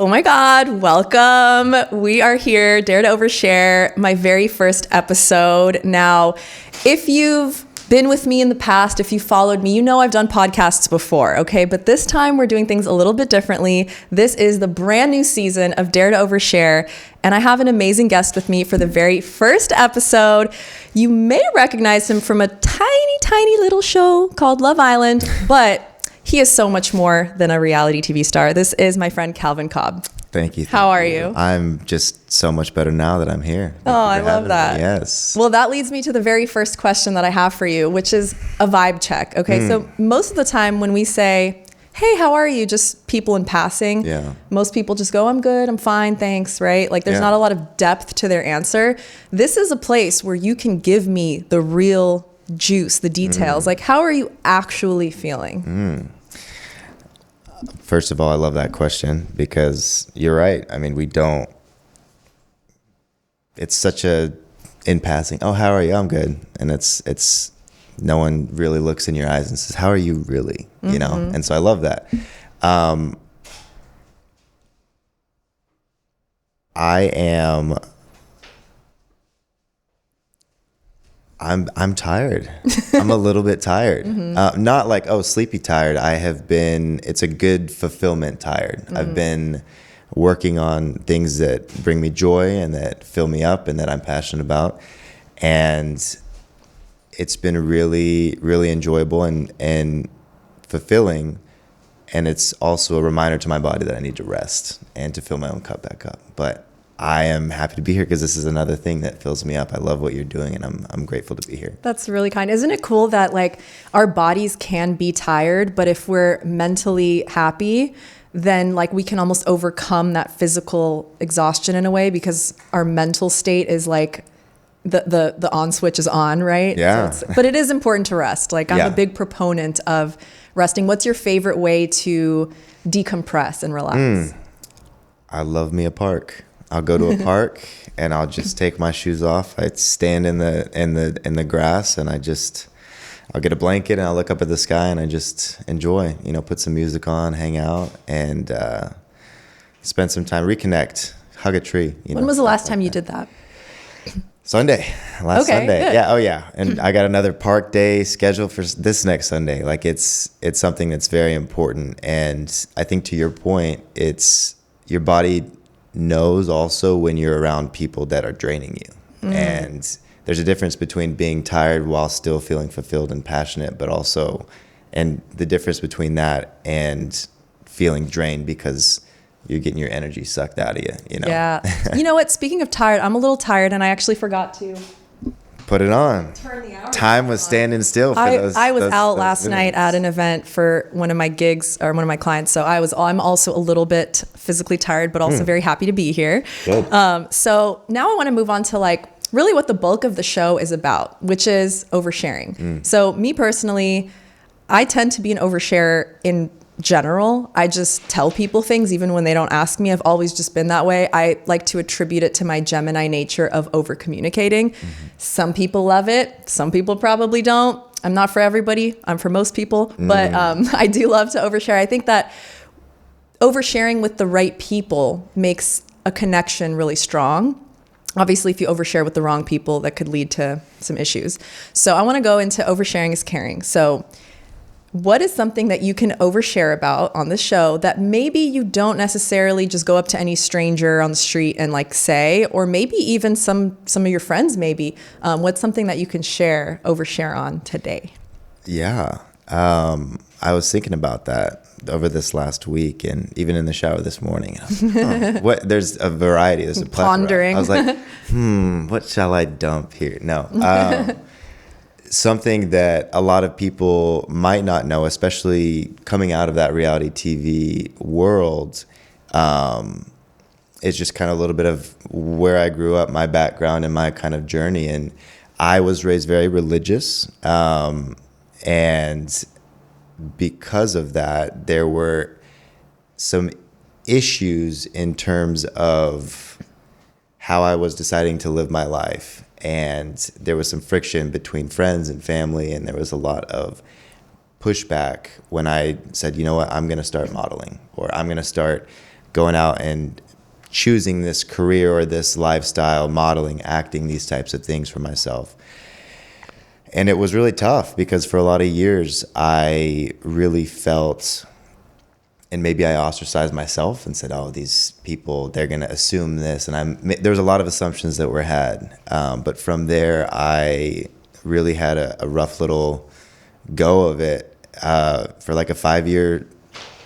Oh my God, welcome. We are here, Dare to Overshare, my very first episode. Now, if you've been with me in the past, if you followed me, you know I've done podcasts before, okay? But this time we're doing things a little bit differently. This is the brand new season of Dare to Overshare, and I have an amazing guest with me for the very first episode. You may recognize him from a tiny little show called Love Island, but he is so much more than a reality TV star. This is my friend Calvin Cobb. Thank you. How are you? I'm just so much better now that I'm here. Oh, I love that. Yes. Well, that leads me to the very first question that I have for you, which is a vibe check. Okay, so most of the time when we say, hey, how are you? Just people in passing. Yeah. Most people just go, I'm good, I'm fine, thanks, right? Like there's not a lot of depth to their answer. This is a place where you can give me the real juice, the details. Like, how are you actually feeling? First of all, I love that question because you're right. I mean, it's such a in passing, oh, how are you? I'm good. And it's no one really looks in your eyes and says, how are you really? You know? And so I love that. I'm tired. I'm a little bit tired. Not like, oh, sleepy tired. It's a good fulfillment tired. I've been working on things that bring me joy and that fill me up and that I'm passionate about. And it's been really, really enjoyable and fulfilling. And it's also a reminder to my body that I need to rest and to fill my own cup back up. But I am happy to be here because this is another thing that fills me up. I love what you're doing, and I'm grateful to be here. That's really kind. Isn't it cool that like our bodies can be tired, but if we're mentally happy, then like we can almost overcome that physical exhaustion in a way because our mental state is like the on switch is on, right? Yeah. But it is important to rest. Like I'm a big proponent of resting. What's your favorite way to decompress and relax? I love me a park. I'll go to a park and I'll just take my shoes off. I stand in the grass and I'll get a blanket and I'll look up at the sky and I just enjoy, put some music on, hang out and spend some time, reconnect, hug a tree. When was the last time you did that? Sunday. Sunday. Good. Yeah. Oh yeah. And I got another park day scheduled for this next Sunday. Like it's something that's very important. And I think to your point, it's your body knows also when you're around people that are draining you. And there's a difference between being tired while still feeling fulfilled and passionate, but also, and the difference between that and feeling drained because you're getting your energy sucked out of you, Yeah. You know what? Speaking of tired, I'm a little tired and I actually forgot to put it on. Turn the hour. Time was standing still for those. I was out last minutes. night at an event for one of my gigs or one of my clients. So I'm also a little bit physically tired, but also very happy to be here. Good. So now I want to move on to like really what the bulk of the show is about, which is oversharing. So me personally, I tend to be an oversharer in general. I just tell people things even when they don't ask me. I've always just been that way. I like to attribute it to my Gemini nature of over communicating. Some people love it. Some people probably don't. I'm not for everybody. I'm for most people, but I do love to overshare. I think that oversharing with the right people makes a connection really strong. Obviously, if you overshare with the wrong people, that could lead to some issues. So I want to go into oversharing is caring. So what is something that you can overshare about on this show that maybe you don't necessarily just go up to any stranger on the street and like say, or maybe even some of your friends maybe? What's something that you can overshare on today? Yeah. I was thinking about that over this last week and even in the shower this morning. I was like, there's a variety. There's a plethora. Pondering. I was like, what shall I dump here? No. Something that a lot of people might not know, especially coming out of that reality TV world, is just kind of a little bit of where I grew up, my background and my kind of journey. And I was raised very religious. And because of that, there were some issues in terms of how I was deciding to live my life. And there was some friction between friends and family, and there was a lot of pushback when I said, you know what, I'm going to start modeling, or I'm going to start going out and choosing this career or this lifestyle, modeling, acting, these types of things for myself. And it was really tough because for a lot of years I really felt, and maybe I ostracized myself and said, oh, these people, they're going to assume this. And there was a lot of assumptions that were had. But from there, I really had a rough little go of it for like a 5-year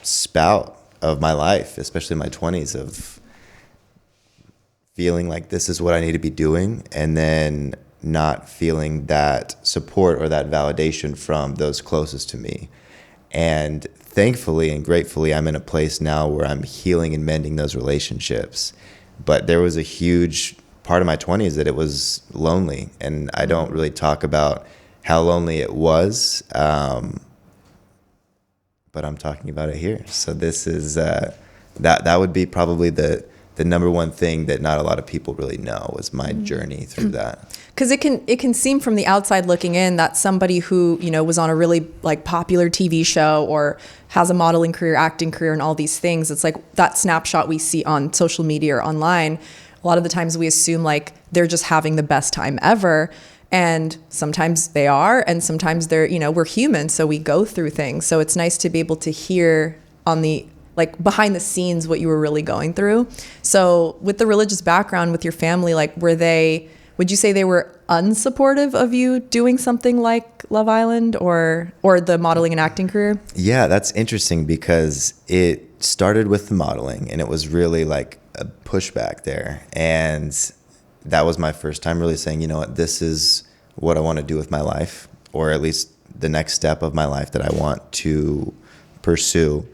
spout of my life, especially in my 20s, of feeling like this is what I need to be doing, and then not feeling that support or that validation from those closest to me. And thankfully and gratefully, I'm in a place now where I'm healing and mending those relationships. But there was a huge part of my 20s that it was lonely, and I don't really talk about how lonely it was, but I'm talking about it here. So this is that would be probably the number one thing that not a lot of people really know, was my journey through that. Because it can seem from the outside looking in that somebody who, you know, was on a really like popular TV show or has a modeling career, acting career, and all these things, it's like that snapshot we see on social media or online. A lot of the times we assume like they're just having the best time ever. And sometimes they are, and sometimes they're, you know, we're human, so we go through things. So it's nice to be able to hear on the, like, behind the scenes what you were really going through. So with the religious background with your family, like, would you say they were unsupportive of you doing something like Love Island or the modeling and acting career? Yeah, that's interesting because it started with the modeling, and it was really like a pushback there. And that was my first time really saying, you know what, this is what I want to do with my life, or at least the next step of my life that I want to pursue.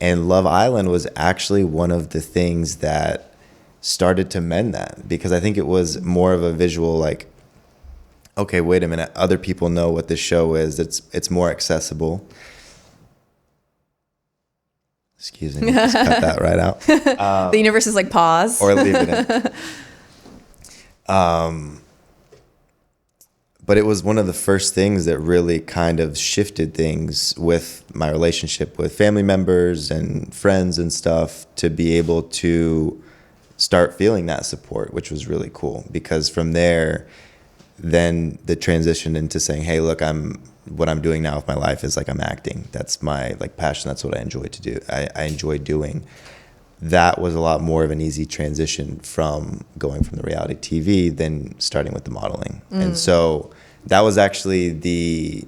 And Love Island was actually one of the things that started to mend that, because I think it was more of a visual, like, okay, wait a minute, other people know what this show is. It's more accessible. Excuse me, just cut that right out. The universe is like, pause. Or leave it in. But it was one of the first things that really kind of shifted things with my relationship with family members and friends and stuff, to be able to start feeling that support, which was really cool. Because from there, then the transition into saying, hey, look, what I'm doing now with my life is like, I'm acting. That's my like passion. That's what I enjoy to do. I enjoy doing. That was a lot more of an easy transition from going from the reality TV than starting with the modeling. And so that was actually the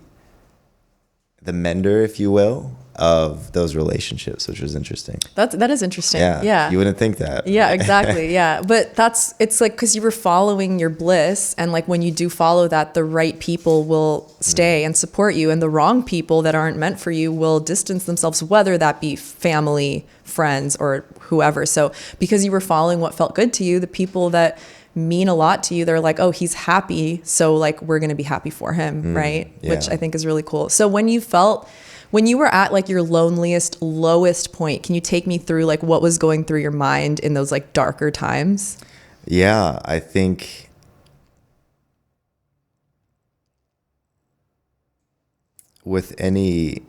mender, if you will, of those relationships, which was interesting. That is interesting. Yeah. You wouldn't think that. Yeah, exactly. Yeah. But it's like, because you were following your bliss, and like when you do follow that, the right people will stay and support you, and the wrong people that aren't meant for you will distance themselves, whether that be family, friends, or whoever. So because you were following what felt good to you, the people that mean a lot to you, they're like, oh, he's happy, so like we're going to be happy for him, right? Yeah. Which I think is really cool. So when you were at like your loneliest, lowest point, can you take me through like what was going through your mind in those like darker times? Yeah, I think with anyone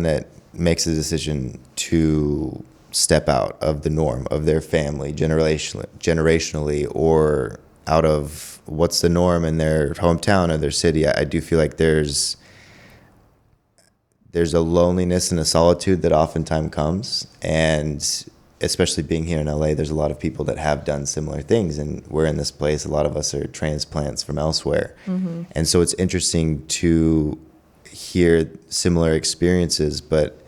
that makes a decision to step out of the norm of their family generationally, or out of what's the norm in their hometown or their city, I do feel like there's a loneliness and a solitude that oftentimes comes. And especially being here in LA, there's a lot of people that have done similar things, and we're in this place, a lot of us are transplants from elsewhere. And so it's interesting to hear similar experiences, but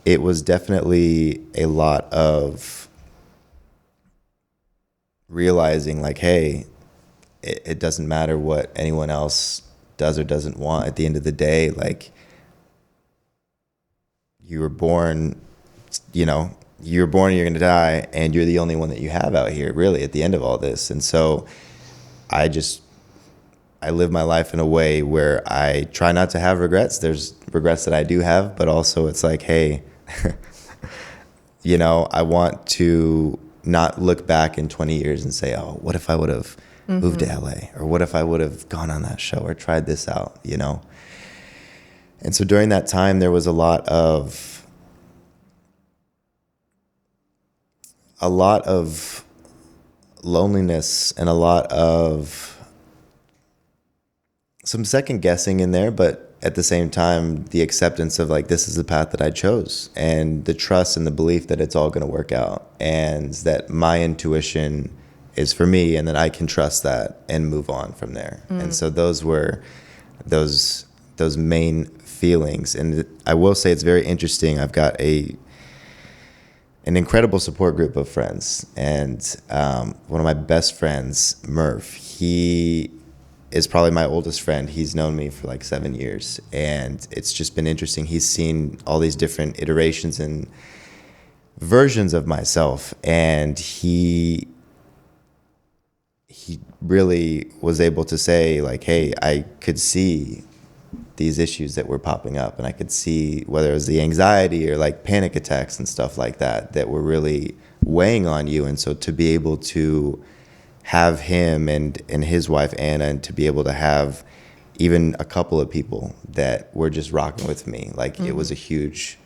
it was definitely a lot of realizing like, hey, it doesn't matter what anyone else does or doesn't want. At the end of the day, like, you were born and you're going to die, and you're the only one that you have out here, really, at the end of all this. And so I live my life in a way where I try not to have regrets. There's regrets that I do have, but also it's like, hey, I want to not look back in 20 years and say, oh, what if I would have moved to LA? Or what if I would have gone on that show or tried this out, And so during that time, there was a lot of loneliness and a lot of some second guessing in there, but at the same time, the acceptance of like, this is the path that I chose, and the trust and the belief that it's all going to work out, and that my intuition is for me, and that I can trust that and move on from there. And so those were those main feelings. And I will say it's very interesting. I've got an incredible support group of friends, and one of my best friends, Murph, he is probably my oldest friend. He's known me for like 7 years, and it's just been interesting. He's seen all these different iterations and versions of myself, and he really was able to say like, hey, I could see these issues that were popping up, and I could see whether it was the anxiety or like panic attacks and stuff like that were really weighing on you. And so to be able to have him and his wife Anna, and to be able to have even a couple of people that were just rocking with me, like it was a huge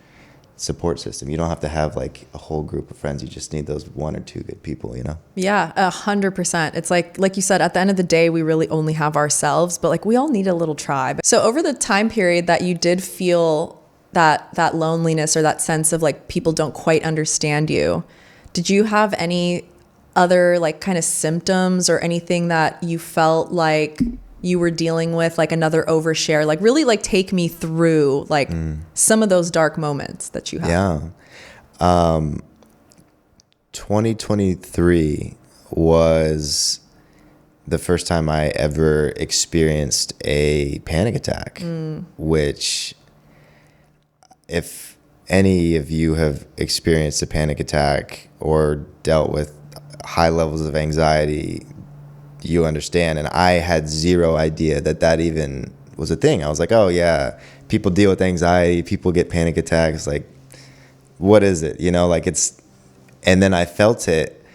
support system. You don't have to have like a whole group of friends. You just need those one or two good people, you know? Yeah, 100%. It's like you said, at the end of the day, we really only have ourselves, but like we all need a little tribe. So over the time period that you did feel that loneliness or that sense of like people don't quite understand you, did you have any other like kind of symptoms or anything that you felt like you were dealing with, like another overshare? Like really like take me through like some of those dark moments that you had. Yeah. 2023 was the first time I ever experienced a panic attack, which if any of you have experienced a panic attack or dealt with high levels of anxiety, you understand. And I had zero idea that even was a thing. I was like, oh yeah, people deal with anxiety, people get panic attacks, like what is it, you know, like it's. And then I felt it,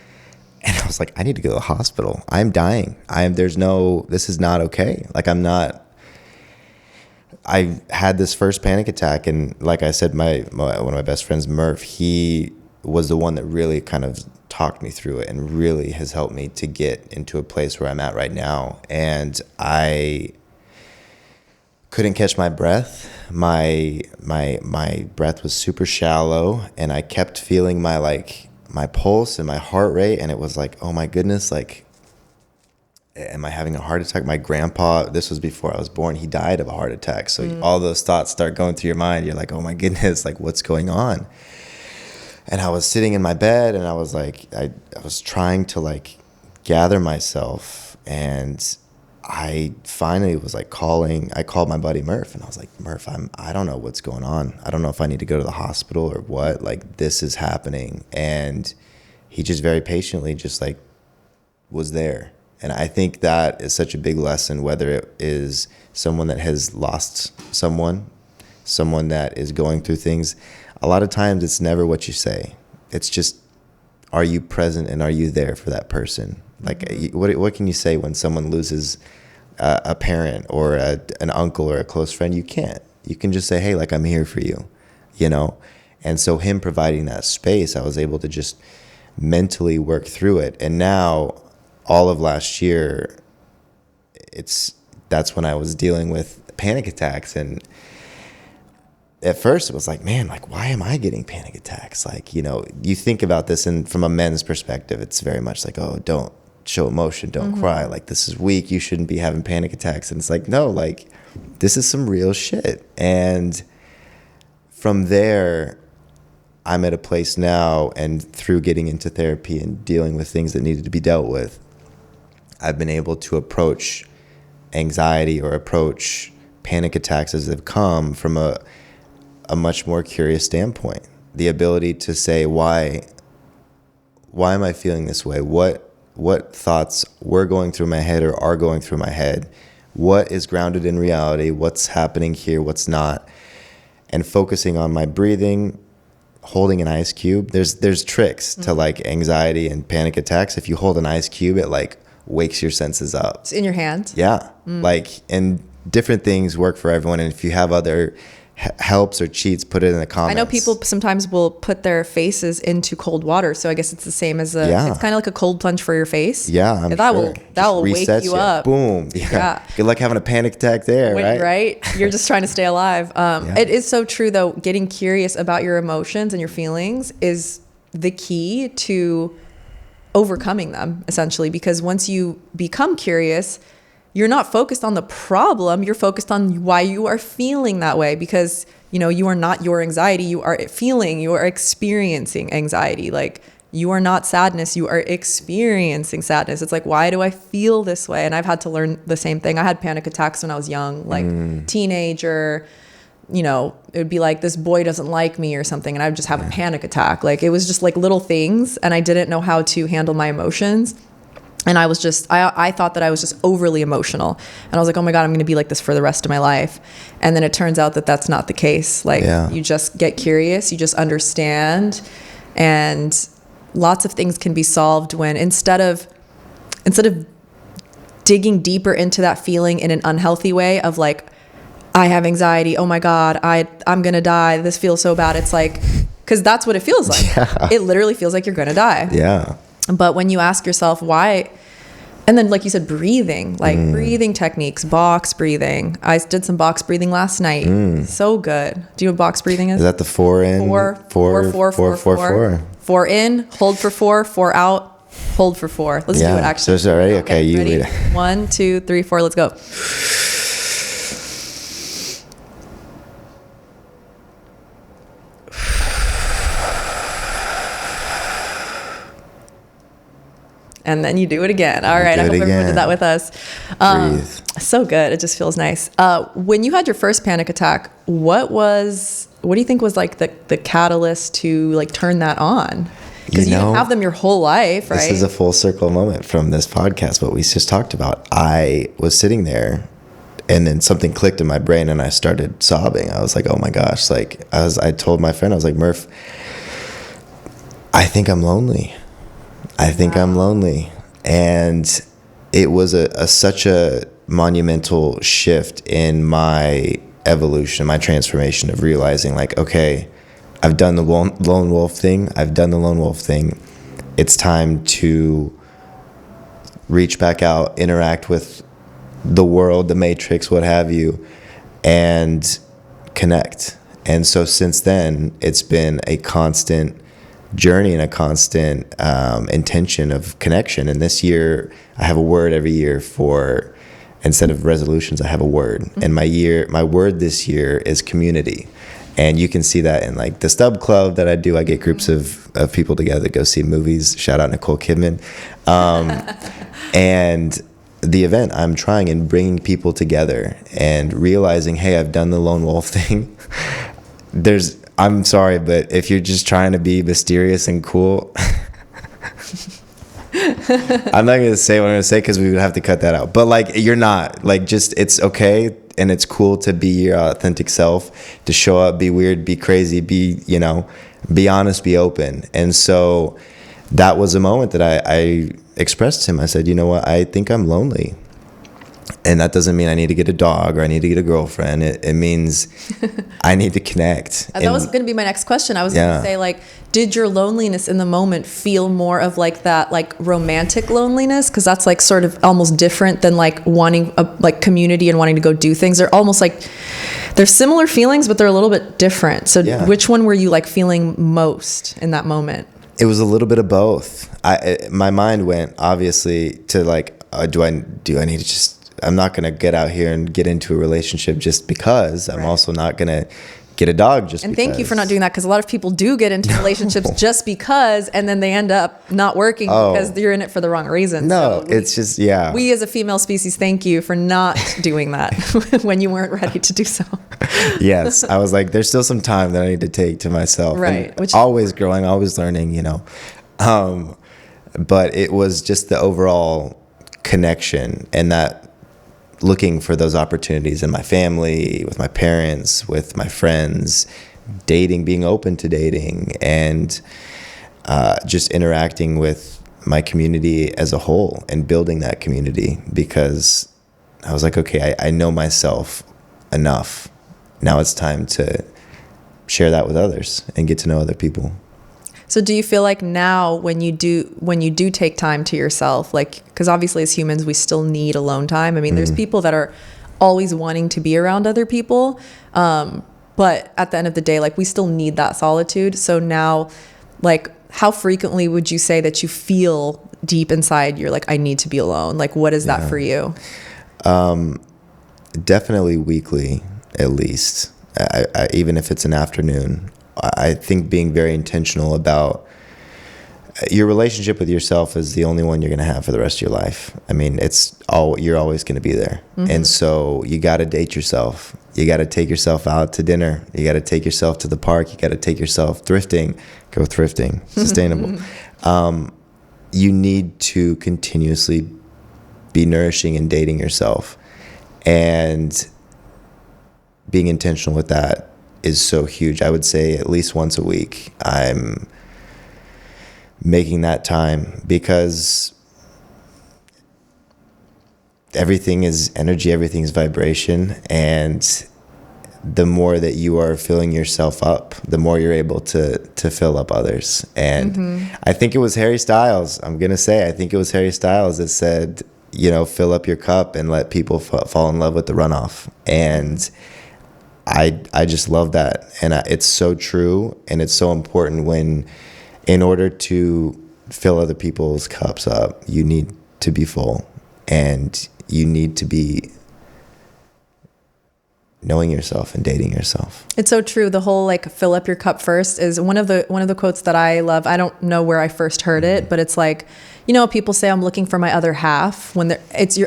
and I was like, I need to go to the hospital. I'm dying. This is not okay. Like I had this first panic attack, and like I said, one of my best friends, Murph, he was the one that really kind of talked me through it and really has helped me to get into a place where I'm at right now. And I couldn't catch my breath. My breath was super shallow, and I kept feeling my pulse and my heart rate, and it was like, oh my goodness, like, am I having a heart attack? My grandpa, this was before I was born, he died of a heart attack. So all those thoughts start going through your mind. You're like, oh my goodness, like what's going on? And I was sitting in my bed, and I was like, I was trying to like gather myself, and I finally was like I called my buddy Murph, and I was like, Murph, I don't know what's going on. I don't know if I need to go to the hospital or what, like this is happening. And he just very patiently just like was there. And I think that is such a big lesson, whether it is someone that has lost someone that is going through things. A lot of times it's never what you say. It's just, are you present and are you there for that person? Like, what can you say when someone loses a parent or an uncle or a close friend? You can't. You can just say, hey, like, I'm here for you, you know? And so him providing that space, I was able to just mentally work through it. And now, all of last year, that's when I was dealing with panic attacks. And at first it was like, man, like, why am I getting panic attacks? Like, you know, you think about this, and from a men's perspective, it's very much like, oh, don't show emotion, don't cry. Like, this is weak. You shouldn't be having panic attacks. And it's like, no, like, this is some real shit. And from there, I'm at a place now, and through getting into therapy and dealing with things that needed to be dealt with, I've been able to approach anxiety or approach panic attacks as they've come from a much more curious standpoint. The ability to say, why am I feeling this way? What thoughts were going through my head or are going through my head? What is grounded in reality? What's happening here? What's not? And focusing on my breathing, holding an ice cube. There's tricks to like anxiety and panic attacks. If you hold an ice cube, it like wakes your senses up. It's in your hand. Yeah. Like, and different things work for everyone. And if you have other helps or cheats, put it in the comments. I know people sometimes will put their faces into cold water, so I guess it's the same as it's kind of like a cold plunge for your face. Yeah, that will wake you up. Boom. Yeah. Good luck having a panic attack there, right? Right. You're just trying to stay alive. It is so true though. Getting curious about your emotions and your feelings is the key to overcoming them, essentially, because once you become curious, you're not focused on the problem, you're focused on why you are feeling that way, because you are not your anxiety, you are experiencing anxiety. Like, you are not sadness, you are experiencing sadness. It's like, why do I feel this way? And I've had to learn the same thing. I had panic attacks when I was young, like teenager. It would be like, this boy doesn't like me or something, and I would just have a panic attack. Like, it was just like little things, and I didn't know how to handle my emotions. And I was just, I thought that I was just overly emotional. And I was like, oh my God, I'm going to be like this for the rest of my life. And then it turns out that that's not the case. Like, you just get curious, you just understand. And lots of things can be solved when instead of digging deeper into that feeling in an unhealthy way of like, I have anxiety, oh my God, I'm going to die, this feels so bad. It's like, because that's what it feels like. Yeah. It literally feels like you're going to die. Yeah. But when you ask yourself why, and then like you said, breathing, like breathing techniques, box breathing. I did some box breathing last night. So good. Do you know what box breathing is? Is that the 4 in? 4 in, hold for 4, 4 out, hold for 4. Let's do it actually. So is that ready? Okay, you ready? lead it. 1, 2, 3, 4, let's go. And then you do it again. All right. I hope everyone did that with us. Breathe. So good. It just feels nice. When you had your first panic attack, what do you think was like the catalyst to like turn that on? Because you didn't have them your whole life, right? This is a full circle moment from this podcast, what we just talked about. I was sitting there and then something clicked in my brain and I started sobbing. I was like, oh my gosh. Like I told my friend, I was like, Murph, I think I'm lonely. I'm lonely. And it was such a monumental shift in my evolution, my transformation of realizing like, okay, I've done the lone wolf thing. It's time to reach back out, interact with the world, the matrix, what have you, and connect. And so since then, it's been a constant journey and a constant intention of connection. And this year I have a word every year for, instead of resolutions, I have a word. And my word this year is community. And you can see that in like the Stub Club that I do. I get groups of people together to go see movies. Shout out Nicole Kidman. And the event, I'm trying and bringing people together and realizing, hey, I've done the lone wolf thing. I'm sorry, but if you're just trying to be mysterious and cool, I'm not going to say what I'm going to say because we would have to cut that out. But like, you're not. Like, just, it's okay and it's cool to be your authentic self, to show up, be weird, be crazy, be honest, be open. And so that was a moment that I expressed to him. I said, you know what? I think I'm lonely. And that doesn't mean I need to get a dog or I need to get a girlfriend. It means I need to connect. That was going to be my next question. I was going to say, like, did your loneliness in the moment feel more of like that, like romantic loneliness? Because that's like sort of almost different than like wanting a like community and wanting to go do things. They're almost like, they're similar feelings, but they're a little bit different. So which one were you like feeling most in that moment? It was a little bit of both. My mind went obviously to like, do I need to just, I'm not going to get out here and get into a relationship just because. I'm also not going to get a dog just because. And thank you for not doing that, because a lot of people do get into relationships just because, and then they end up not working because you're in it for the wrong reasons. No, so it's just, we as a female species, thank you for not doing that when you weren't ready to do so. Yes, I was like, there's still some time that I need to take to myself. Right. Which, always growing, always learning, but it was just the overall connection and that looking for those opportunities in my family, with my parents, with my friends, dating, being open to dating, and just interacting with my community as a whole and building that community, because I was like, okay, I know myself enough. Now it's time to share that with others and get to know other people. So do you feel like now when you do take time to yourself, like, because obviously as humans, we still need alone time. I mean, there's people that are always wanting to be around other people. But at the end of the day, like, we still need that solitude. So now, like, how frequently would you say that you feel deep inside you're like, I need to be alone? Like, what is that for you? Definitely weekly, at least. I even if it's an afternoon. I think being very intentional about your relationship with yourself is the only one you're going to have for the rest of your life. I mean, you're always going to be there. And so you got to date yourself. You got to take yourself out to dinner. You got to take yourself to the park. You got to take yourself thrifting. Go thrifting. Sustainable. You need to continuously be nourishing and dating yourself. And being intentional with that is so huge. I would say at least once a week I'm making that time, because everything is energy, everything is vibration, and the more that you are filling yourself up, the more you're able to fill up others. And I think it was Harry Styles, I think it was Harry Styles that said, fill up your cup and let people fall in love with the runoff. And I just love that. And it's so true. And it's so important when, in order to fill other people's cups up, you need to be full, and you need to be knowing yourself and dating yourself. It's so true. The whole like fill up your cup first is one of the quotes that I love. I don't know where I first heard it, but it's like, people say I'm looking for my other half when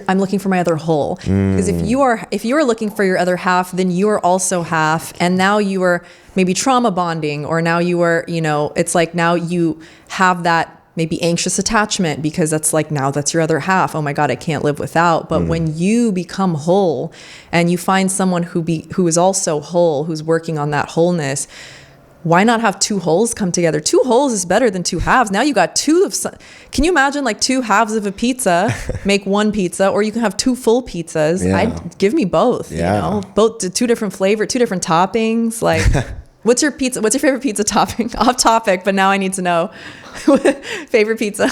I'm looking for my other whole. Because if you are looking for your other half, then you are also half, and now you are maybe trauma bonding, or now you are, it's like now you have that maybe anxious attachment, because that's like, now that's your other half. Oh my God, I can't live without. But when you become whole and you find someone who is also whole, who's working on that wholeness, why not have two wholes come together? Two wholes is better than two halves. Now you got can you imagine like two halves of a pizza, make one pizza, or you can have two full pizzas. I'd give me both, both two different flavor, two different toppings. Like, what's your favorite pizza topping? Off topic, but now I need to know. Favorite pizza?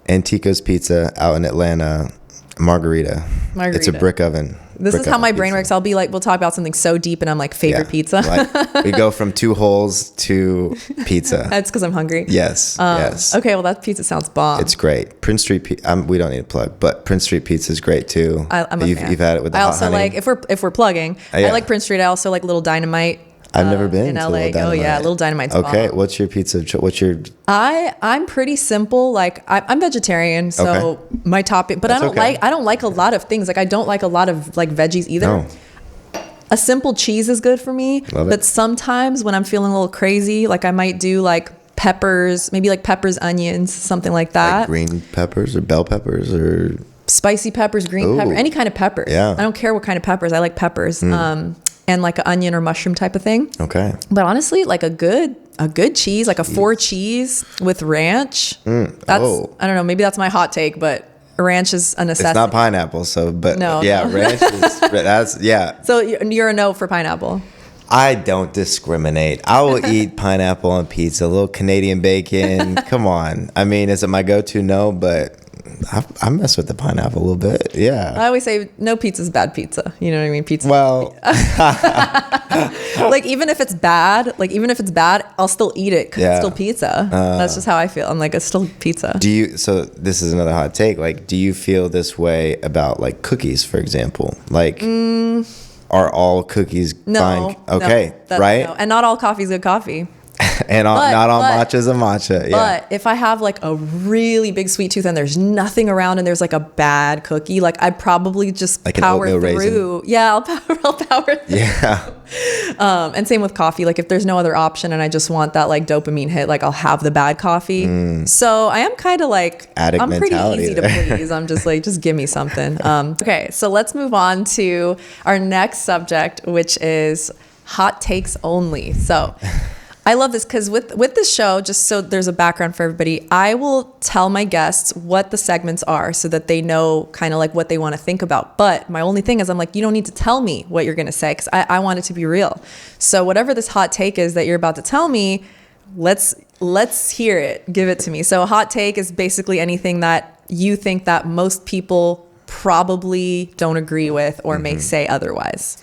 Antico's Pizza out in Atlanta, margarita. It's a brick oven. This is how my brain works. I'll be like, we'll talk about something so deep, and I'm like, favorite pizza. Like, we go from two holes to pizza. That's because I'm hungry. Yes. Yes. Okay, well, that pizza sounds bomb. It's great. Prince Street we don't need a plug, but Prince Street Pizza is great too. I'm a fan. You've had it with the hot honey. I also like, if we're plugging, I like Prince Street. I also like Little Dynamite. I've never been in to LA. Little Dynamite. Oh yeah, Little Dynamite's okay. bomb. What's your pizza? I'm pretty simple. Like, I'm vegetarian, so my topping. But I don't like a lot of things. Like, I don't like a lot of like veggies either. No. A simple cheese is good for me. Love it. But sometimes when I'm feeling a little crazy, like I might do like peppers, maybe like peppers, onions, something like that. Like green peppers or bell peppers or spicy peppers, green pepper, any kind of peppers. Yeah. I don't care what kind of peppers. I like peppers. And like an onion or mushroom type of thing. Okay. But honestly, like a good cheese, like a 4 cheese with ranch. I don't know, maybe that's my hot take, but ranch is a necessity. It's not pineapple, no. Ranch is, So you're a no for pineapple. I don't discriminate. I will eat pineapple on pizza, a little Canadian bacon. Come on. I mean, is it my go-to? No, but I mess with the pineapple a little bit. Yeah. I always say no pizza's bad pizza. You know what I mean? Pizza. Well, like even if it's bad, I'll still eat it because it's still pizza. That's just how I feel. I'm like, it's still pizza. So this is another hot take. Like, do you feel this way about like cookies, for example? Like, are all cookies fine? Okay. No, right. No. And not all coffee is good coffee. And not all matcha is a matcha. Yeah. But if I have like a really big sweet tooth and there's nothing around and there's like a bad cookie, like I'd probably just like power through. Raisin. Yeah, I'll power through. Yeah. And same with coffee. Like if there's no other option and I just want that like dopamine hit, like I'll have the bad coffee. So I am kind of like, addict I'm pretty mentality easy there. to please. I'm just like, just give me something. Okay, so let's move on to our next subject, which is hot takes only. So I love this because with this show, just so there's a background for everybody, I will tell my guests what the segments are so that they know kind of like what they want to think about. But my only thing is I'm like, you don't need to tell me what you're going to say because I want it to be real. So whatever this hot take is that you're about to tell me, let's hear it. Give it to me. So a hot take is basically anything that you think that most people probably don't agree with or may say otherwise.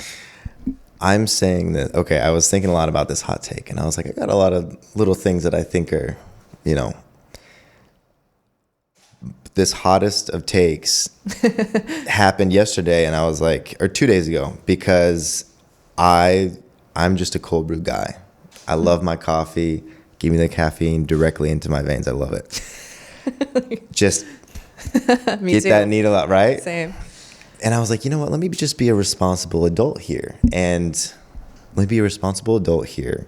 I'm saying that, okay, I was thinking a lot about this hot take, and I was like, I got a lot of little things that I think are, you know, this hottest of takes happened yesterday, and I was like, or 2 days ago, because I'm just a cold brew guy. I love my coffee. Give me the caffeine directly into my veins. I love it. Just get too. that needle out, right? Same. And I was like, you know what? Let me just be a responsible adult here. And let me be a responsible adult here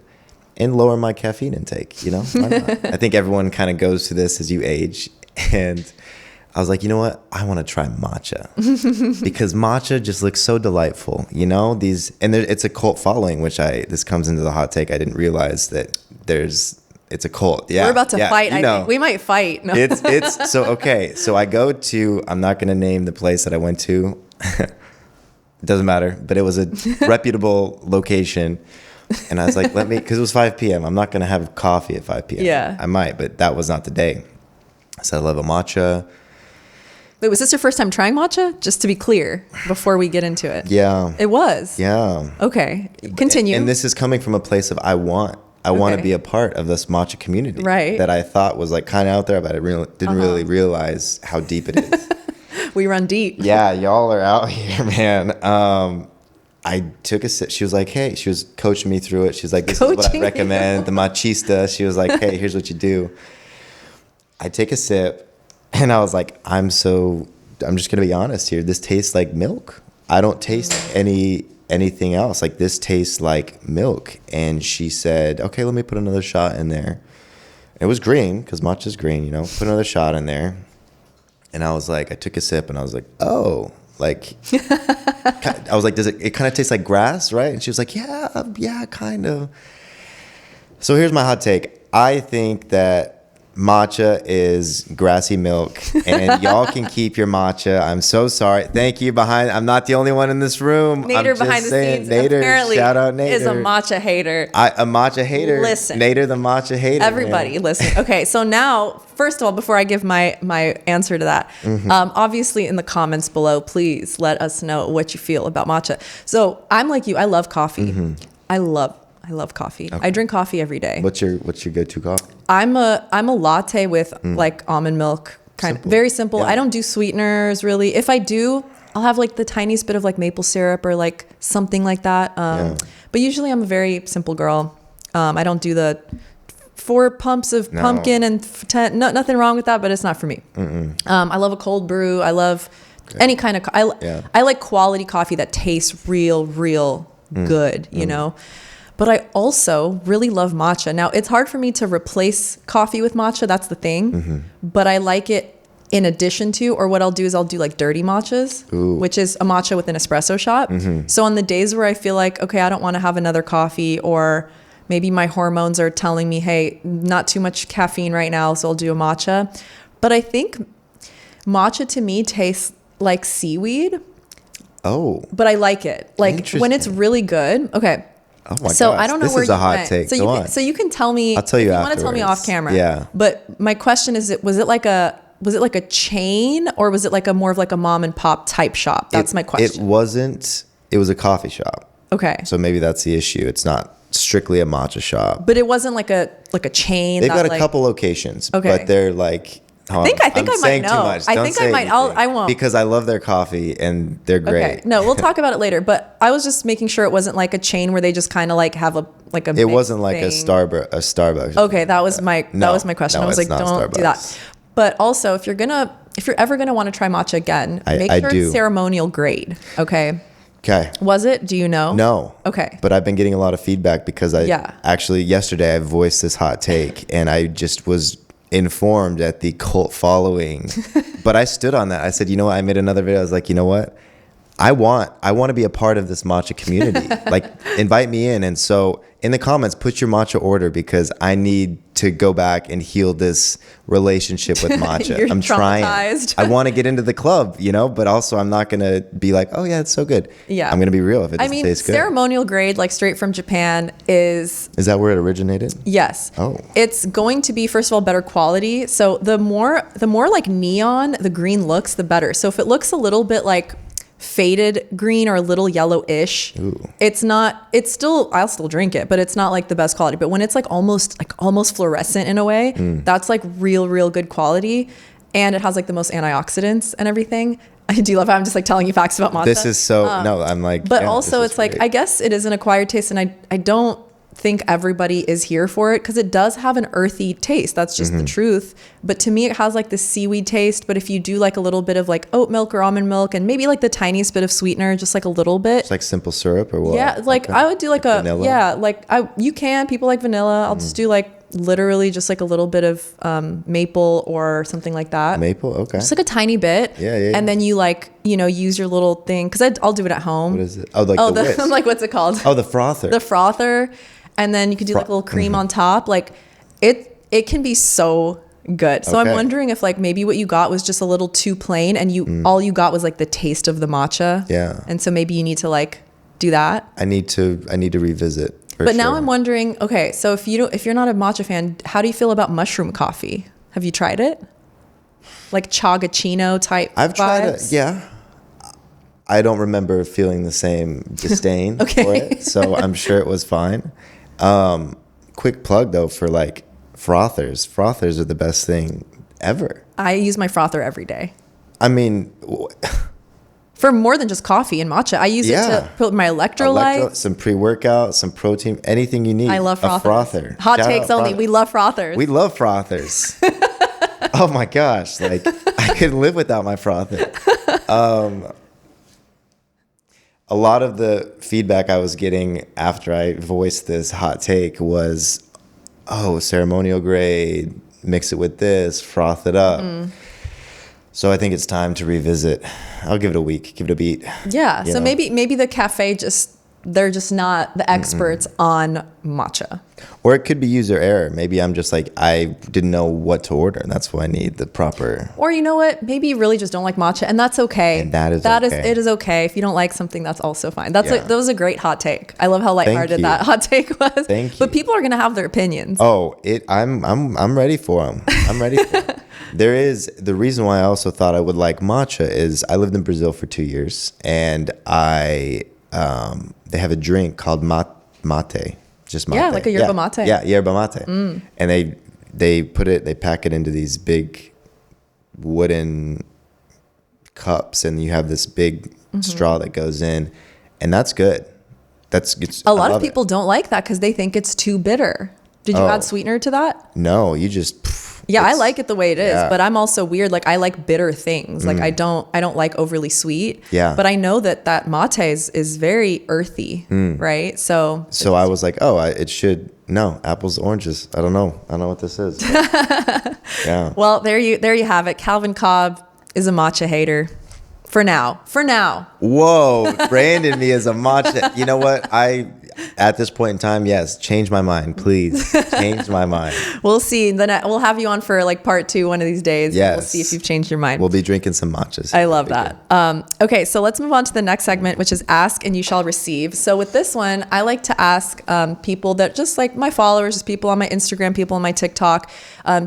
and lower my caffeine intake, you know? Why not? I think everyone kind of goes through this as you age. And I was like, you know what? I want to try matcha because matcha just looks so delightful, you know? It's a cult following, this comes into the hot take. I didn't realize that it's a cult. Yeah. We're about to fight. I think we might fight. No. It's so, okay. So I go to, I'm not going to name the place that I went to. It doesn't matter, but it was a reputable location. And I was like, because it was 5 p.m. I'm not going to have coffee at 5 p.m. Yeah. I might, but that was not the day. So I love a matcha. Wait, was this your first time trying matcha? Just to be clear, before we get into it. Yeah. It was? Yeah. Okay. Continue. And this is coming from a place of I want to be a part of this matcha community. Right. That I thought was like kind of out there, but I didn't really realize how deep it is. We run deep. Yeah, y'all are out here, man. I took a sip. She was like, hey, she was coaching me through it. She's like, this is what I recommend. The machista. She was like, hey, here's what you do. I take a sip and I was like, I'm just going to be honest here. This tastes like milk. I don't taste anything else. Like this tastes like milk. And she said, okay, let me put another shot in there. It was green because matcha's green, you know, put another shot in there. And I was like, I took a sip and I was like, oh, like, I was like, it kind of taste like grass, right? And she was like, yeah, kind of. So here's my hot take. I think that matcha is grassy milk and y'all can keep your matcha. I'm so sorry. Thank you. I'm not the only one in this room. Nader behind the scenes apparently shout out Nader. Is a matcha hater. A matcha hater. Listen. Nader the matcha hater. Everybody, man. Listen. Okay, so now, first of all, before I give my answer to that, obviously in the comments below, please let us know what you feel about matcha. So I'm like you. I love coffee. I love coffee. Okay. I drink coffee every day. What's your go-to coffee? I'm a latte with like almond milk, very simple. Yeah. I don't do sweeteners really. If I do, I'll have like the tiniest bit of like maple syrup or like something like that. But usually I'm a very simple girl. I don't do the 4 pumps of pumpkin and 10. No, nothing wrong with that, but it's not for me. I love a cold brew. I love any kind of. I like quality coffee that tastes real good. You know. But I also really love matcha. Now, it's hard for me to replace coffee with matcha. That's the thing. But I like it in addition to, or what I'll do is I'll do like dirty matchas, which is a matcha with an espresso shot. So on the days where I feel like, okay, I don't want to have another coffee, or maybe my hormones are telling me, hey, not too much caffeine right now, so I'll do a matcha. But I think matcha to me tastes like seaweed. Oh. But I like it. Like when it's really good. Okay. Oh my so gosh. I don't know this where is a you hot went. take. So you can tell me. I'll tell you if afterwards. You want to tell me off camera. Yeah. But my question is, was it like a chain, or was it like more of like a mom and pop type shop? That's my question. It wasn't. It was a coffee shop. Okay. So maybe that's the issue. It's not strictly a matcha shop. But it wasn't like a chain. They've got a couple locations, okay. But they're like. I think I might know. Too much. I think I might. I won't. Because I love their coffee and they're great. Okay. No, we'll talk about it later. But I was just making sure it wasn't like a chain where they just kind of like have a. It wasn't like a Starbucks. Okay, that was my question. I was like, don't Starbucks. Do that. But also, if you're ever gonna want to try matcha again, make sure it's ceremonial grade. Okay. Okay. Was it? Do you know? No. Okay. But I've been getting a lot of feedback because actually yesterday I voiced this hot take and I just was informed at the cult following. But I stood on that. I said, you know what? I made another video. I was like, you know what? I want to be a part of this matcha community. Like, invite me in. And so in the comments, put your matcha order, because I need to go back and heal this relationship with matcha. You're I'm trying. traumatized. I want to get into the club, but also I'm not going to be like, oh yeah, it's so good. Yeah. I'm going to be real if it doesn't taste good. Ceremonial grade, like straight from Japan is that where it originated? Yes. Oh. It's going to be, first of all, better quality. So the more like neon the green looks, the better. So if it looks a little bit like faded green or a little yellowish, I'll still drink it, but it's not like the best quality. But when it's like almost fluorescent in a way, that's like real good quality. And it has like the most antioxidants and everything. I do love how I'm just like telling you facts about matcha. This is so, no, I'm like, but also it's like, I guess it is an acquired taste, and I don't think everybody is here for it, because it does have an earthy taste. That's just the truth. But to me, it has like this seaweed taste. But if you do like a little bit of like oat milk or almond milk, and maybe like the tiniest bit of sweetener, just like a little bit. It's like simple syrup or what? Yeah, like I would do like vanilla? People like vanilla. I'll just do like literally just like a little bit of maple or something like that. Maple, okay. Just like a tiny bit. Yeah. And then you like, use your little thing, because I'll do it at home. What is it? Oh, like the whisk. I'm like, what's it called? Oh, the frother. The frother. And then you could do like a little cream on top. Like it can be so good. So I'm wondering if like maybe what you got was just a little too plain, and all you got was like the taste of the matcha. Yeah. And so maybe you need to like do that. I need to revisit. But now I'm wondering, okay, so if you're not a matcha fan, how do you feel about mushroom coffee? Have you tried it? Like chagachino type I've tried it. vibes? Yeah. I don't remember feeling the same disdain for it, so I'm sure it was fine. Quick plug though for like frothers. Frothers are the best thing ever. I use my frother every day. I mean, for more than just coffee and matcha, I use it to put my electrolytes. Some pre-workout, some protein, anything you need. I love frothers. A frother. Hot takes only. We love frothers. We love frothers. Oh my gosh, like I couldn't live without my frother. A lot of the feedback I was getting after I voiced this hot take was, ceremonial grade, mix it with this, froth it up. So I think it's time to revisit. I'll give it a week, give it a beat. Yeah. So maybe the cafe they're just not the experts on matcha. Or it could be user error. Maybe I'm just like, I didn't know what to order, and that's why I need the proper. Or you know what? Maybe you really just don't like matcha, and that's okay. And it is okay. If you don't like something, that's also fine. That was a great hot take. I love how lighthearted that hot take was. Thank you. But people are gonna have their opinions. I'm ready for them. I'm ready for them. There is the reason why I also thought I would like matcha is I lived in Brazil for 2 years, and they have a drink called mate, just mate. Yeah, like a yerba mate. Yeah, yerba mate. And they pack it into these big wooden cups, and you have this big straw that goes in, and that's good. A lot of people don't like that because they think it's too bitter. Did you add sweetener to that? No, you just. Yeah, I like it the way it is, but I'm also weird. Like I like bitter things. Like I don't like overly sweet. Yeah. But I know that mate is very earthy, right? So I was like, apples, oranges. I don't know what this is. Yeah. Well, there you have it. Calvin Cobb is a matcha hater. For now. Whoa, branded me as a matcha. You know what? At this point in time, yes, change my mind, please. Change my mind. We'll see. Then we'll have you on for like part 2 one of these days. Yes. We'll see if you've changed your mind. We'll be drinking some matchas. I love that. Okay, so let's move on to the next segment, which is Ask and You Shall Receive. So with this one, I like to ask people that just like my followers, just people on my Instagram, people on my TikTok,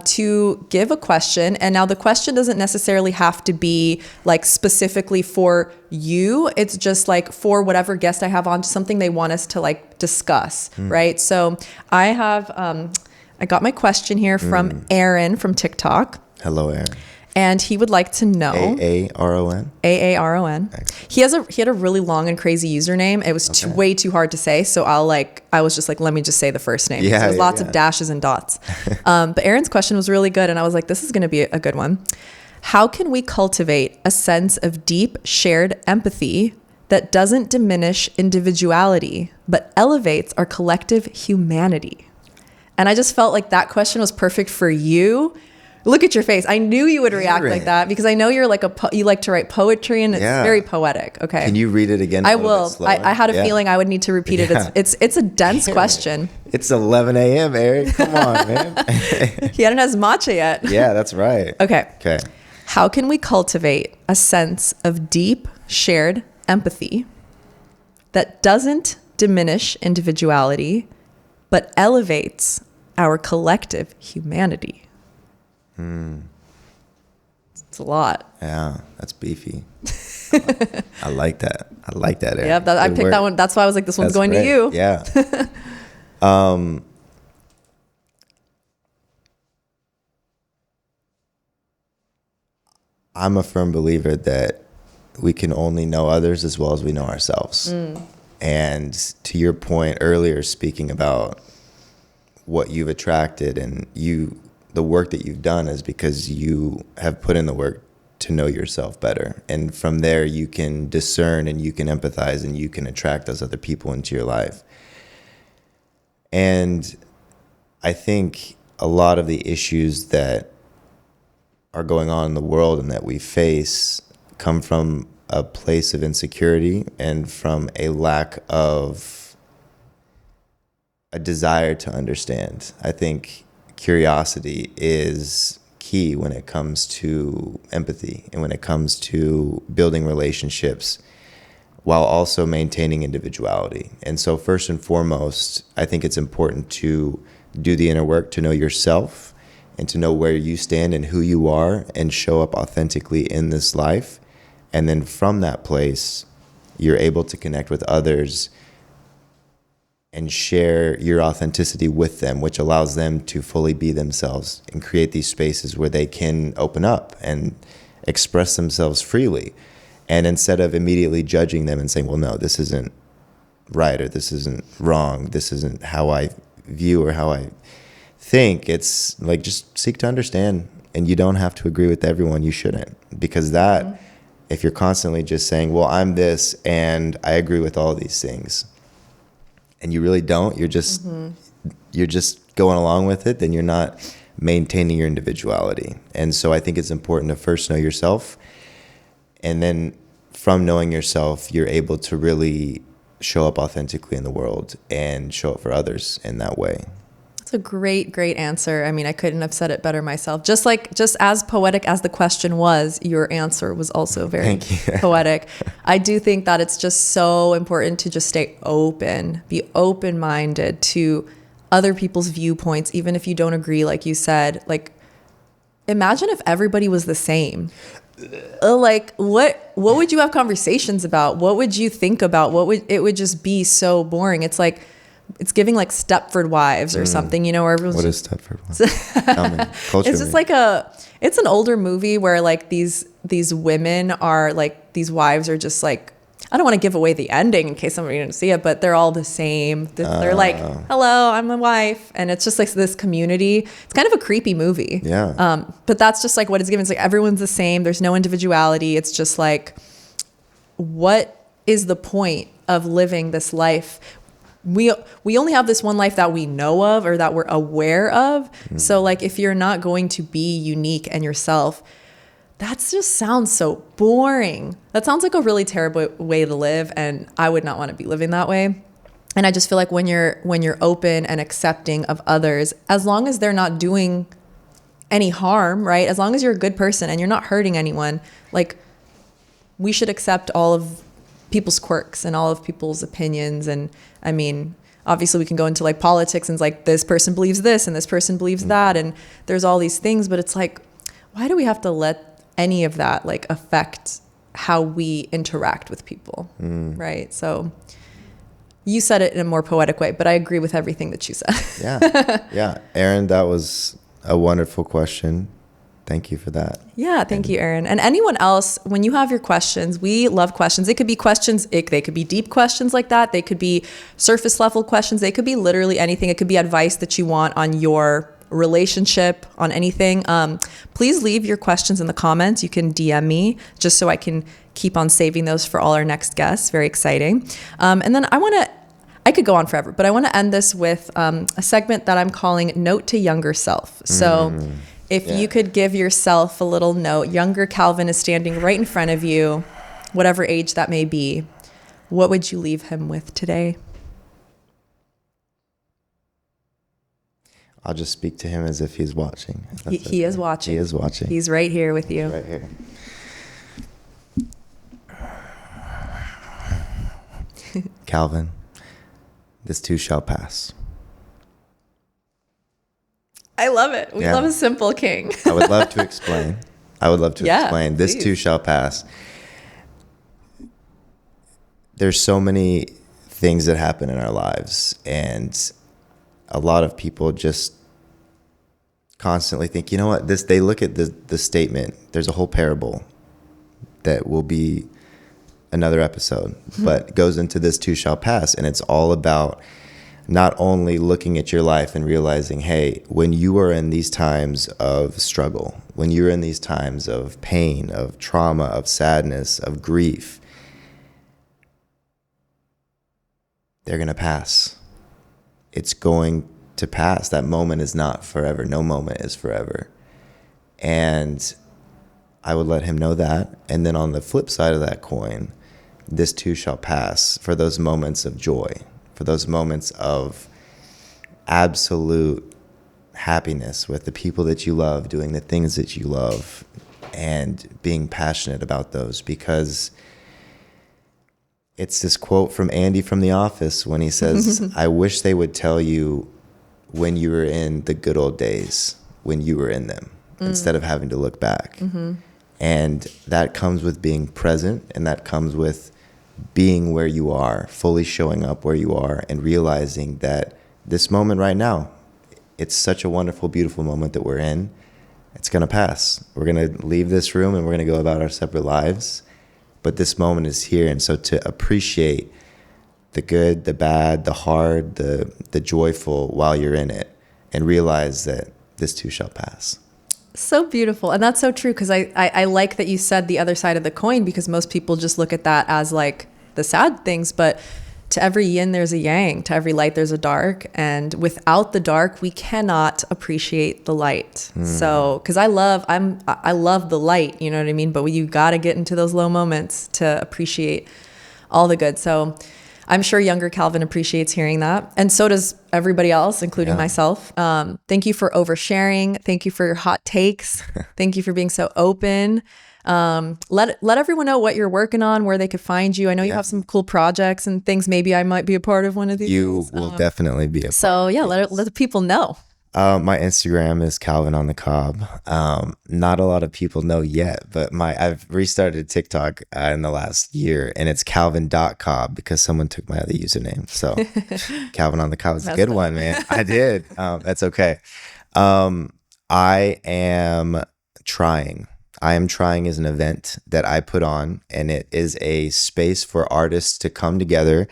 to give a question. And now the question doesn't necessarily have to be like specifically for you. It's just like for whatever guest I have on, something they want us to like discuss, right? So I have, I got my question here from Aaron from TikTok. Hello, Aaron. And he would like to know Aaron. Aaron. He had a really long and crazy username. It was way too hard to say, so I was just like, let me just say the first name. Yeah, there's lots of dashes and dots. But Aaron's question was really good, and I was like, this is going to be a good one. How can we cultivate a sense of deep shared empathy that doesn't diminish individuality but elevates our collective humanity? And I just felt like that question was perfect for you Look at your face. I knew you would react like that because I know you're like you like to write poetry and it's very poetic. Okay. Can you read it again? I will. I had a feeling I would need to repeat it. It's a dense question. It's 11 a.m., Eric. Come on, man. He hadn't has matcha yet. Yeah, that's right. Okay. How can we cultivate a sense of deep shared empathy that doesn't diminish individuality, but elevates our collective humanity? It's a lot. Yeah, that's beefy. I like that. Eric. Yeah, I picked that one. That's why I was like, this one's going to you. Yeah. I'm a firm believer that we can only know others as well as we know ourselves. And to your point earlier, speaking about what you've attracted and the work that you've done is because you have put in the work to know yourself better. And from there, you can discern and you can empathize and you can attract those other people into your life. And I think a lot of the issues that are going on in the world and that we face come from a place of insecurity and from a lack of a desire to understand. I think curiosity is key when it comes to empathy and when it comes to building relationships while also maintaining individuality. And so first and foremost, I think it's important to do the inner work, to know yourself and to know where you stand and who you are and show up authentically in this life. And then from that place, you're able to connect with others and share your authenticity with them, which allows them to fully be themselves and create these spaces where they can open up and express themselves freely. And instead of immediately judging them and saying, well, no, this isn't right, or this isn't wrong, this isn't how I view or how I think, it's like, just seek to understand. And you don't have to agree with everyone. You shouldn't, because that, if you're constantly just saying, well, I'm this and I agree with all these things, and you really don't, you're just going along with it, then you're not maintaining your individuality. And so I think it's important to first know yourself, and then from knowing yourself, you're able to really show up authentically in the world and show up for others in that way. That's a great answer. I mean, I couldn't have said it better myself. Just as poetic as the question was, your answer was also very poetic. I do think that it's just so important to just stay open, be open-minded to other people's viewpoints, even if you don't agree, like you said. Like, imagine if everybody was the same. Like, what would you have conversations about? What would you think about? It would just be so boring. It's like, it's giving like Stepford Wives or something, you know, where everyone's what is Stepford Wives? It's just like it's an older movie where like these women are like, these wives are just like, I don't want to give away the ending in case somebody didn't see it, but they're all the same. They're like, hello, I'm a wife. And it's just like this community. It's kind of a creepy movie. Yeah. But that's just like what it's given. It's like everyone's the same. There's no individuality. It's just like, what is the point of living this life? We only have this one life that we know of or that we're aware of. So like, if you're not going to be unique and yourself, that just sounds so boring. That sounds like a really terrible way to live, and I would not want to be living that way. And I just feel like when you're open and accepting of others, as long as they're not doing any harm, right? As long as you're a good person and you're not hurting anyone, like, we should accept all of people's quirks and all of people's opinions. And I mean, obviously we can go into like politics and it's like, this person believes this and this person believes that, and there's all these things, but it's like, why do we have to let any of that like affect how we interact with people? Right? So you said it in a more poetic way, but I agree with everything that you said. Yeah. Aaron, that was a wonderful question. Thank you for that. Yeah, thank you, Aaron. And anyone else, when you have your questions, we love questions. It could be questions, they could be deep questions like that. They could be surface level questions. They could be literally anything. It could be advice that you want on your relationship, on anything. Please leave your questions in the comments. You can DM me just so I can keep on saving those for all our next guests. Very exciting. And then I could go on forever, but I want to end this with a segment that I'm calling Note to Younger Self. So If you could give yourself a little note, younger Calvin is standing right in front of you, whatever age that may be, what would you leave him with today? I'll just speak to him as if he's watching. He is watching. He is watching. He's right here with you. Right here. Calvin, this too shall pass. I love it. We love a simple king. I would love to explain. Explain. This please. too shall pass. There's so many things that happen in our lives, and a lot of people just constantly think, you know what, they look at the statement. There's a whole parable that will be another episode, but goes into this too shall pass. And it's all about not only looking at your life and realizing, hey, when you are in these times of struggle, when you're in these times of pain, of trauma, of sadness, of grief, they're going to pass. It's going to pass. That moment is not forever. No moment is forever. And I would let him know that. And then on the flip side of that coin, this too shall pass, for those moments of joy, for those moments of absolute happiness with the people that you love, doing the things that you love, and being passionate about those. Because it's this quote from Andy from The Office when he says, I wish they would tell you when you were in the good old days, when you were in them, instead of having to look back. And that comes with being present, and that comes with being where you are, fully showing up where you are, and realizing that this moment right now, it's such a wonderful, beautiful moment that we're in. It's going to pass. We're going to leave this room and we're going to go about our separate lives. But this moment is here. And so to appreciate the good, the bad, the hard, the joyful while you're in it, and realize that this too shall pass. So beautiful. And that's so true, because I like that you said the other side of the coin, because most people just look at that as like the sad things. But to every yin, there's a yang. To every light, there's a dark. And without the dark, we cannot appreciate the light. So, because I love the light, you know what I mean? But you got to get into those low moments to appreciate all the good. So I'm sure younger Calvin appreciates hearing that. And so does everybody else, including myself. Thank you for oversharing. Thank you for your hot takes. Thank you for being so open. Let everyone know what you're working on, where they could find you. I know you have some cool projects and things. Maybe I might be a part of one of these. You will definitely be a part. So yeah, let the people know. My Instagram is Calvin on the Cobb. Not a lot of people know yet, but I've restarted TikTok in the last year, and it's calvin.cobb because someone took my other username. So Calvin on the Cobb is a good one, man. I did. That's okay. I am trying as an event that I put on, and it is a space for artists to come together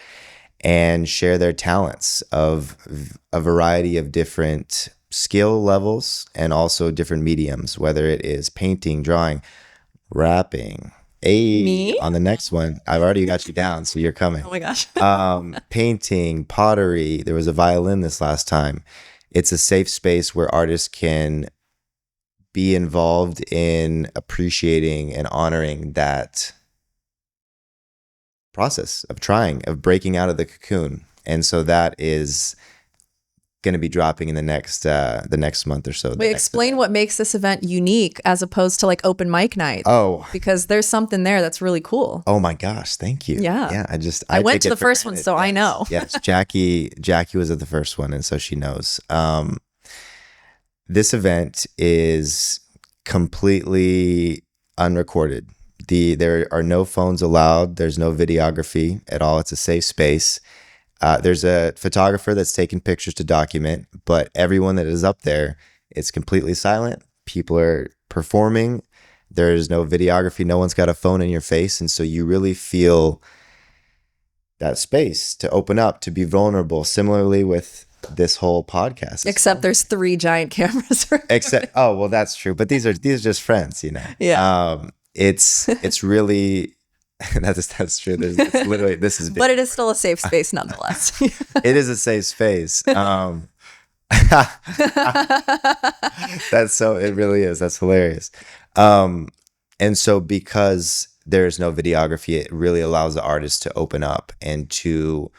and share their talents of a variety of different skill levels and also different mediums, whether it is painting, drawing, rapping. Me? On the next one, I've already got you down, so you're coming. Oh my gosh. Painting, pottery. There was a violin this last time. It's a safe space where artists can be involved in appreciating and honoring that process of trying, of breaking out of the cocoon. And so that is going to be dropping in the next month or so. Wait, explain what makes this event unique as opposed to like open mic night. Oh, because there's something there that's really cool. Oh my gosh, thank you. Yeah. I went to the first one, so I know. Yes, Jackie was at the first one, and so she knows. This event is completely unrecorded. There are no phones allowed. There's no videography at all. It's a safe space. There's a photographer that's taking pictures to document, but everyone that is up there, it's completely silent. People are performing. There's no videography. No one's got a phone in your face. And so you really feel that space to open up, to be vulnerable. Similarly with this whole podcast. Except there's 3 giant cameras. Oh, well, that's true. But these are just friends, you know? Yeah. It's really, that's true. It's literally, this is big. But it is still a safe space nonetheless. It is a safe space. It really is. That's hilarious. And so because there's no videography, it really allows the artist to open up and to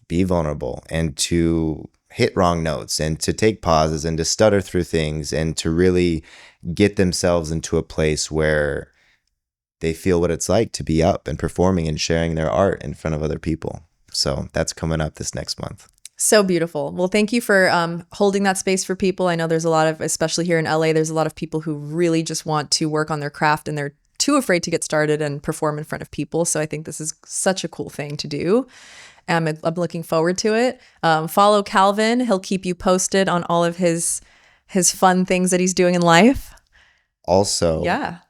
be vulnerable and to hit wrong notes and to take pauses and to stutter through things and to really get themselves into a place where they feel what it's like to be up and performing and sharing their art in front of other people. So that's coming up this next month. So beautiful. Well, thank you for holding that space for people. I know there's a lot of, especially here in LA, there's a lot of people who really just want to work on their craft and they're too afraid to get started and perform in front of people. So I think this is such a cool thing to do. I'm looking forward to it. Follow Calvin. He'll keep you posted on all of his fun things that he's doing in life. Also,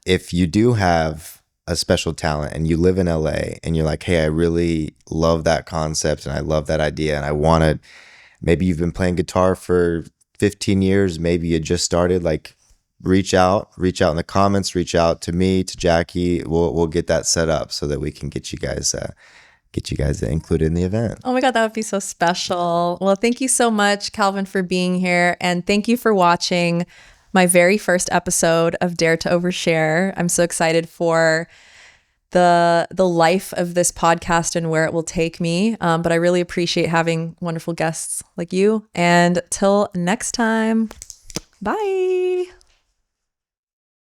if you do have a special talent and you live in LA and you're like, hey, I really love that concept and I love that idea and I want to, maybe you've been playing guitar for 15 years, maybe you just started, like reach out in the comments, reach out to me, to Jackie. We'll get that set up so that we can get you guys included in the event. Oh my God, that would be so special. Well, thank you so much, Calvin, for being here. And thank you for watching my very first episode of Dare to Overshare. I'm so excited for the life of this podcast and where it will take me. But I really appreciate having wonderful guests like you. And till next time, bye.